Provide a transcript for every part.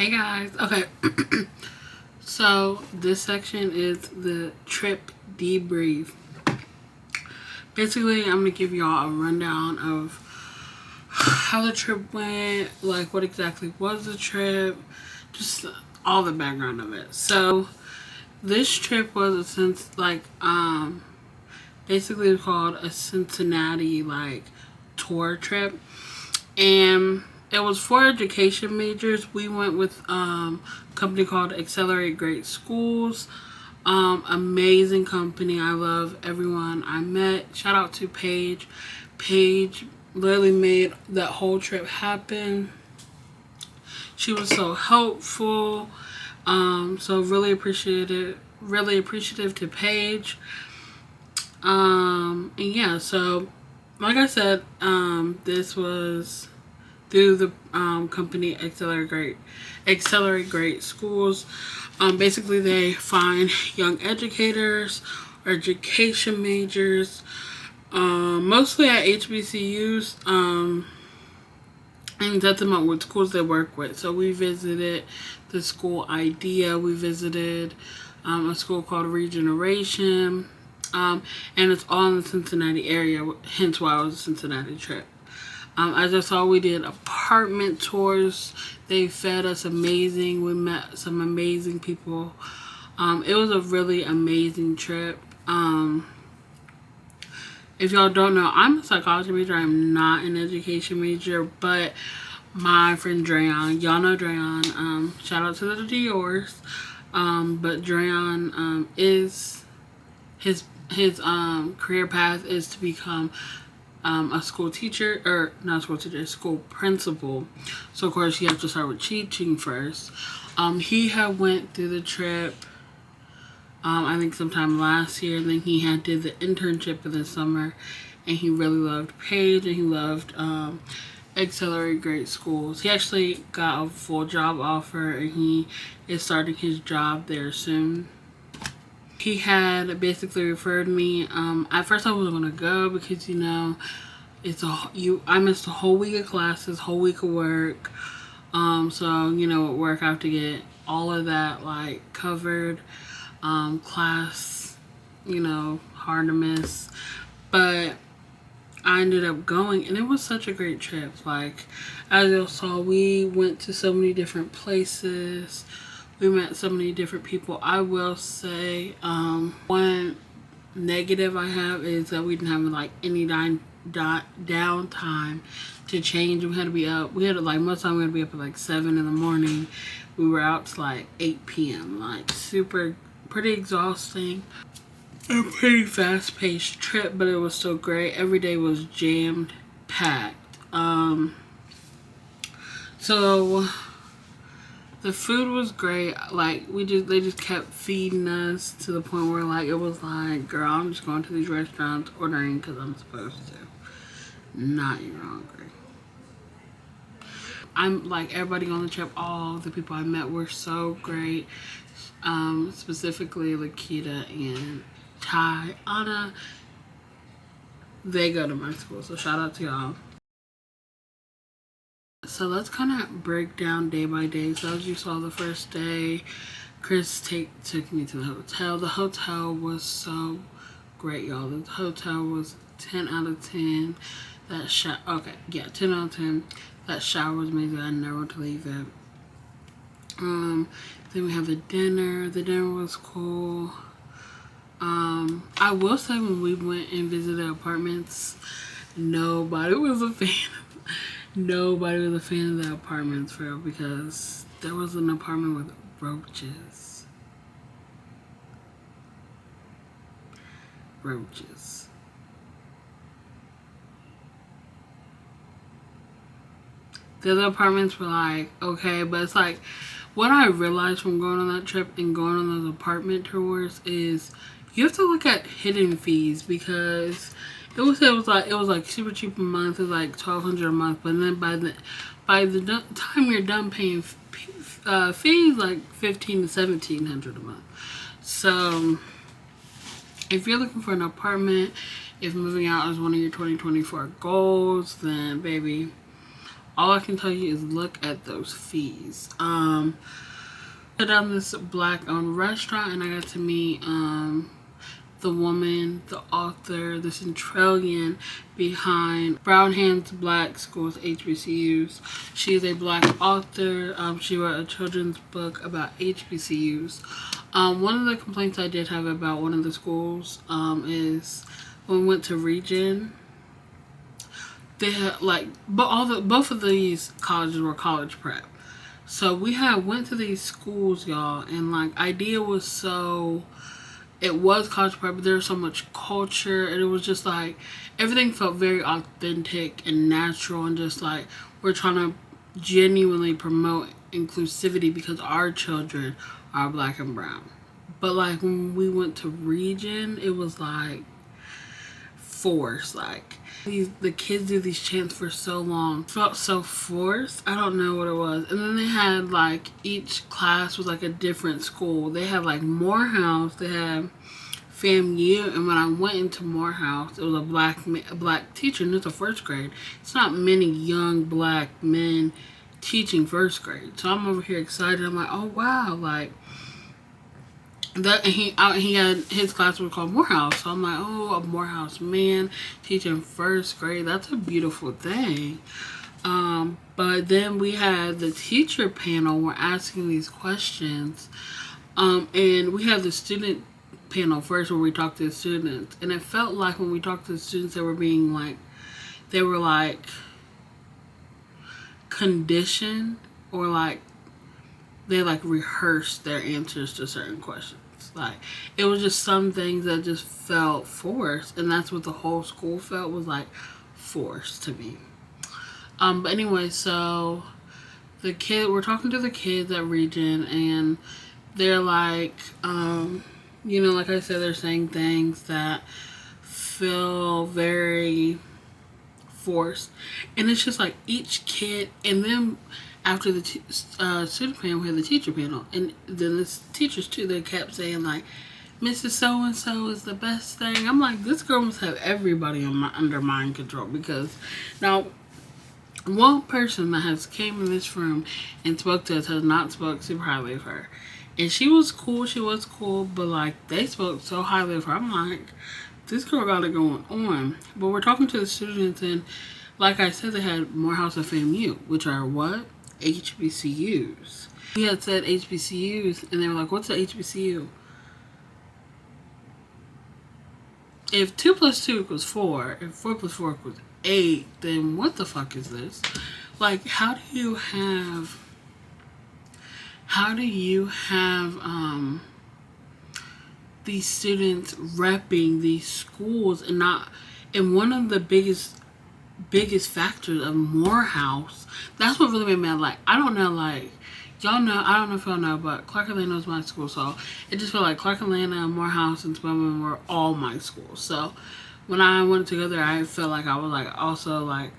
Hey guys. Okay. So this section is the trip debrief. Basically, I'm gonna give y'all a rundown of how the trip went, like what exactly was the trip, just all the background of it. So this trip was a sense like basically it's called a Cincinnati like tour trip, and it was for education majors. We went with a company called Accelerate Great Schools. Amazing company. I love everyone I met. Shout out to Paige. Paige literally made that whole trip happen. She was so helpful. So really appreciated. Really appreciative to Paige. And yeah, so like I said, this was through the company Accelerate Great Schools. Basically, they find young educators or education majors, mostly at HBCUs, and set them up with schools they work with. So we visited the school Idea. We visited a school called Regeneration. And it's all in the Cincinnati area, hence why it was a Cincinnati trip. As I saw, we did apartment tours. They fed us amazing. We met some amazing people. It was a really amazing trip. If y'all don't know, I'm a psychology major. I'm not an education major, but my friend Drayon, y'all know Drayon. Shout out to the Dior's. But Drayon is his career path is to become a school teacher, or not a school teacher, a school principal. So of course you have to start with teaching first. He had went through the trip, I think sometime last year. Then he had did the internship in the summer, and he really loved Paige, and he loved Accelerate Great Schools. He actually got a full job offer, and he is starting his job there soon. He had basically referred me. At first, I wasn't gonna go because I missed a whole week of classes, whole week of work. So at work I have to get all of that like covered. Class, hard to miss, but I ended up going, and it was such a great trip. Like as you saw, we went to so many different places. We met so many different people. I will say, one negative I have is that we didn't have like any downtime to change. We had to be up. We had to, like, most of the time we had to be up at like 7 in the morning. We were out to like 8 p.m. Like pretty exhausting. A pretty fast-paced trip, but it was so great. Every day was jammed packed. So the food was great. Like they just kept feeding us to the point where like it was like, girl, I'm just going to these restaurants ordering because I'm supposed to. Not even hungry. I'm like, everybody on the trip, all the people I met were so great. Specifically Lakita and Ty, Anna. They go to my school, so shout out to y'all. So let's kind of break down day by day. So as you saw, the first day, Chris took me to the hotel. The hotel was so great, y'all. The hotel was 10 out of 10. 10 out of 10. That shower was amazing. I never want to leave it. Then we have the dinner. The dinner was cool. I will say when we went and visited apartments, nobody was a fan of the apartments for real, because there was an apartment with roaches. The other apartments were like, okay, but it's like, what I realized from going on that trip and going on those apartment tours is you have to look at hidden fees, because it was like super cheap a month. It was like $1,200 a month, but then by the time you're done paying fees, like $1,500 to $1,700 a month. So if you're looking for an apartment, if moving out is one of your 2024 goals, then baby, all I can tell you is look at those fees. I down this black owned restaurant, and I got to meet the woman, the author, the centralian behind Brown Hands Black Schools HBCUs. She is a black author. She wrote a children's book about HBCUs. One of the complaints I did have about one of the schools is when we went to Region, they had like, but both of these colleges were college prep. So we went to these schools, y'all, and like idea was so, it was college prep, but there was so much culture, and it was just like everything felt very authentic and natural, and just like we're trying to genuinely promote inclusivity because our children are black and brown. But like when we went to Region, it was like forced. Like the kids do these chants for so long, felt so forced. I don't know what it was. And then they had like each class was like a different school. They had like Morehouse, they had FAMU, and when I went into Morehouse, it was a black teacher, and it's a first grade. It's not many young black men teaching first grade, so I'm over here excited. I'm like, oh wow, like that. And he had his class was called Morehouse, so I'm like, oh, a Morehouse man teaching first grade, that's a beautiful thing. But then we had the teacher panel. We're asking these questions, and we had the student panel first where we talked to the students, and it felt like when we talked to the students, they were conditioned, or like they like rehearsed their answers to certain questions. Like it was just some things that just felt forced, and that's what the whole school felt, was like forced to me. But anyway, so we're talking to the kids at Region, and they're like, you know, like I said, they're saying things that feel very forced. And it's just like each kid, and then after the student panel, we had the teacher panel. And then the teachers too, they kept saying like, Mrs. So-and-so is the best thing. I'm like, this girl must have everybody under mind control, because now one person that has came in this room and spoke to us has not spoke super highly of her. And she was cool, but like they spoke so highly of her. I'm like, this girl got it going on. But we're talking to the students, and like I said, they had Morehouse and FAMU, which are what? HBCUs. We had said HBCUs, and they were like, what's an HBCU? If 2 plus 2 equals 4, if 4 plus 4 equals 8, then what the fuck is this? Like, how do you have these students repping these schools and not, and one of the biggest factors of Morehouse, that's what really made me mad. Like, I don't know, like, y'all know, I don't know if y'all know, but Clark Atlanta was my school, so it just felt like Clark Atlanta, Morehouse, and Spelman were all my schools. So when I went to go there, I felt like I was like also like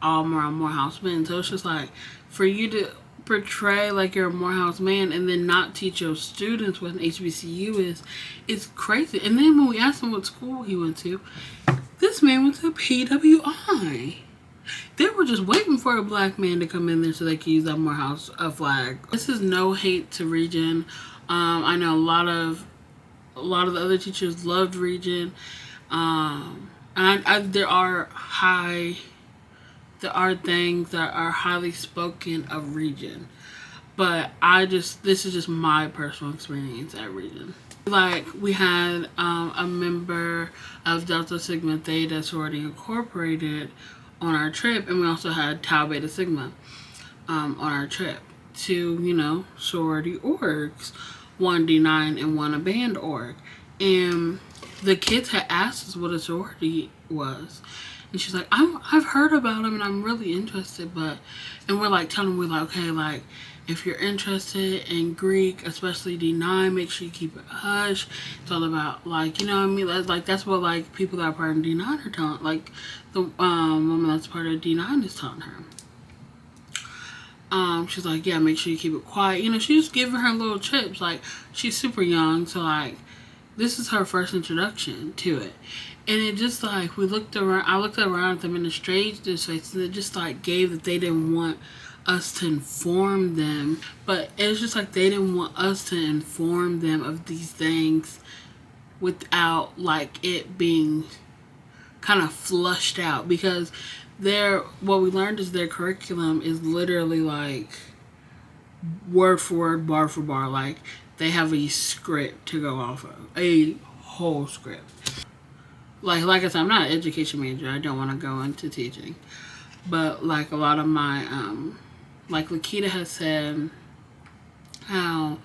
all around Morehouse men. So it's just like, for you to portray like you're a Morehouse man and then not teach your students what an HBCU is, it's crazy. And then when we asked him what school he went to, this man went to PWI. They were just waiting for a black man to come in there so they could use that Morehouse flag. This is no hate to Region. I know a lot of the other teachers loved Region. And there are things that are highly spoken of Region, but this is just my personal experience at Region. Like, we had a member of Delta Sigma Theta Sorority Incorporated on our trip, and we also had Tau Beta Sigma on our trip. 2, you know, sorority orgs, one D9 and one a band org. And the kids had asked us what a sorority was. And she's like, I've heard about them and I'm really interested, and we're like telling them, we're like, okay, like, if you're interested in Greek, especially D9, make sure you keep it hush. It's all about, like, you know what I mean? Like, that's what, like, people that are part of D9 are telling, like, the woman that's part of D9 is telling her. She's like, yeah, make sure you keep it quiet. You know, she's just giving her little tips. Like, she's super young, so, like, this is her first introduction to it. And it just like, we looked around, I looked around at them in a strange face, and it just like gave that they didn't want us to inform them. But it was just like they didn't want us to inform them of these things without like it being kind of flushed out, because what we learned is their curriculum is literally like word for word, bar for bar. Like, they have a script to go off of, a whole script. Like I said, I'm not an education major. I don't want to go into teaching, but like a lot of my like Lakita has said how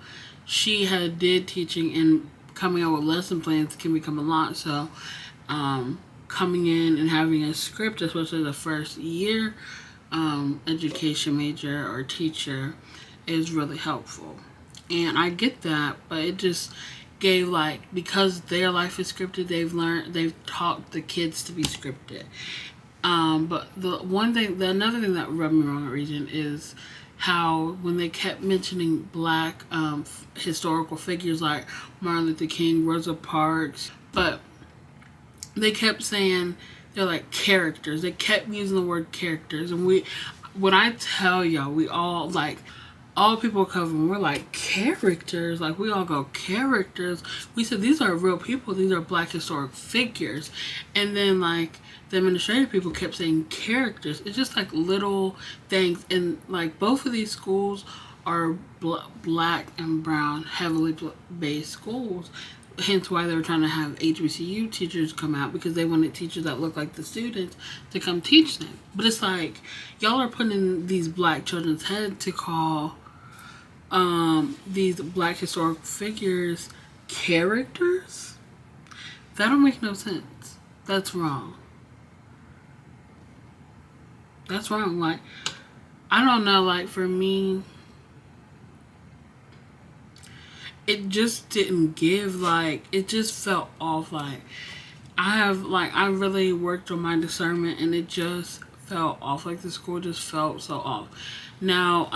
she had did teaching, and coming up with lesson plans can become a lot. So coming in and having a script, especially the first year education major or teacher, is really helpful. And I get that, but it just gave like, because their life is scripted, they've taught the kids to be scripted. But another thing that rubbed me wrong at Regent is how when they kept mentioning black historical figures like Martin Luther King, Rosa Parks, but they kept saying they're like characters. They kept using the word characters, and when I tell y'all, we all like, all people cover, we're like, characters? Like, we all go, characters? We said, these are real people. These are black historic figures. And then, like, the administrative people kept saying characters. It's just, like, little things. And, like, both of these schools are black and brown, heavily based schools. Hence why they were trying to have HBCU teachers come out, because they wanted teachers that look like the students to come teach them. But it's like, y'all are putting in these black children's head to call these black historic figures characters? That don't make no sense. That's wrong. That's wrong. Like, I don't know, like, for me, it just didn't give, like, it just felt off. Like, I really worked on my discernment, and it just felt off. Like, the school just felt so off. Now,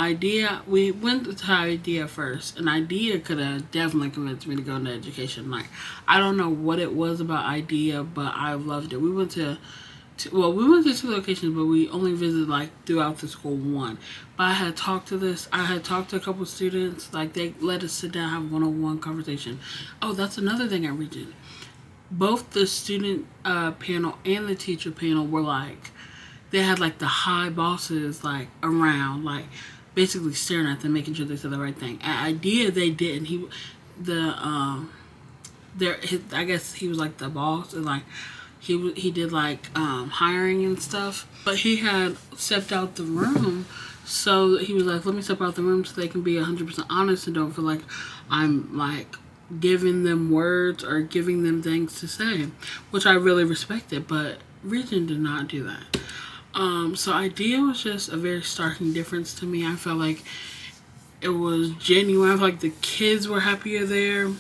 we went to IDEA first, and IDEA could have definitely convinced me to go into education. Like, I don't know what it was about IDEA, but I loved it. We went to two locations, but we only visited like throughout the school one. But I had talked to a couple students. Like, they let us sit down, have one-on-one conversation. Oh, that's another thing I Regent. Both the student panel and the teacher panel were like, they had like the high bosses like around, like basically staring at them, making sure they said the right thing. At IDEA, they didn't. I guess he was like the boss, and like he did like hiring and stuff. But he had stepped out the room, so he was like, let me step out the room so they can be 100% honest and don't feel like I'm like giving them words or giving them things to say, which I really respected. But Regent did not do that. So IDEA was just a very starking difference to me. I felt like it was genuine. I felt like the kids were happier there.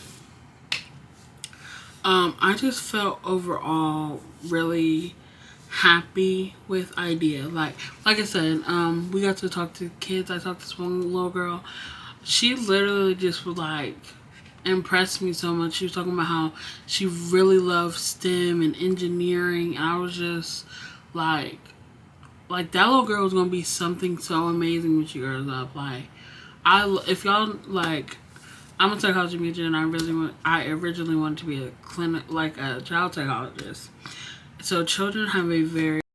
I just felt overall really happy with IDEA. Like I said, we got to talk to kids. I talked to this one little girl. She literally just was like, impressed me so much. She was talking about how she really loved STEM and engineering, and I was just like that little girl was gonna be something so amazing when she grows up. Like, if y'all like, I'm a psychology major, and I originally wanted to be a child psychologist. So children have a very